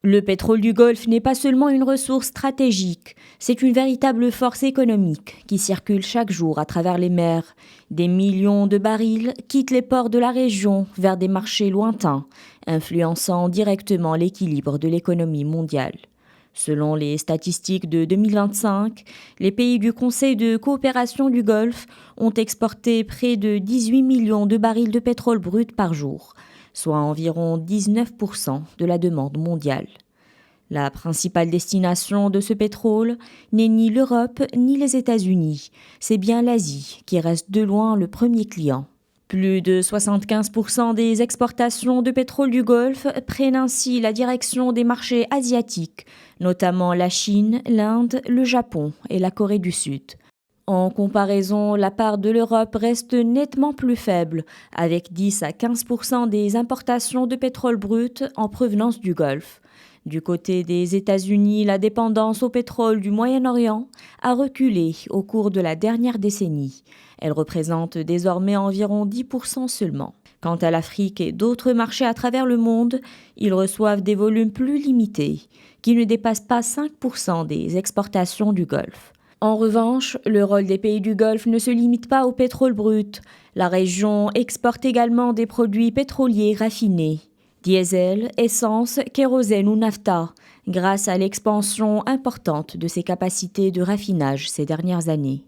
Le pétrole du Golfe n'est pas seulement une ressource stratégique, c'est une véritable force économique qui circule chaque jour à travers les mers. Des millions de barils quittent les ports de la région vers des marchés lointains, influençant directement l'équilibre de l'économie mondiale. Selon les statistiques de 2025, les pays du Conseil de coopération du Golfe ont exporté près de 18 millions de barils de pétrole brut par jour, soit environ 19% de la demande mondiale. La principale destination de ce pétrole n'est ni l'Europe ni les États-Unis, c'est bien l'Asie qui reste de loin le premier client. Plus de 75% des exportations de pétrole du Golfe prennent ainsi la direction des marchés asiatiques, notamment la Chine, l'Inde, le Japon et la Corée du Sud. En comparaison, la part de l'Europe reste nettement plus faible, avec 10 à 15% des importations de pétrole brut en provenance du Golfe. Du côté des États-Unis, la dépendance au pétrole du Moyen-Orient a reculé au cours de la dernière décennie. Elle représente désormais environ 10% seulement. Quant à l'Afrique et d'autres marchés à travers le monde, ils reçoivent des volumes plus limités, qui ne dépassent pas 5% des exportations du Golfe. En revanche, le rôle des pays du Golfe ne se limite pas au pétrole brut. La région exporte également des produits pétroliers raffinés, diesel, essence, kérosène ou nafta, grâce à l'expansion importante de ses capacités de raffinage ces dernières années.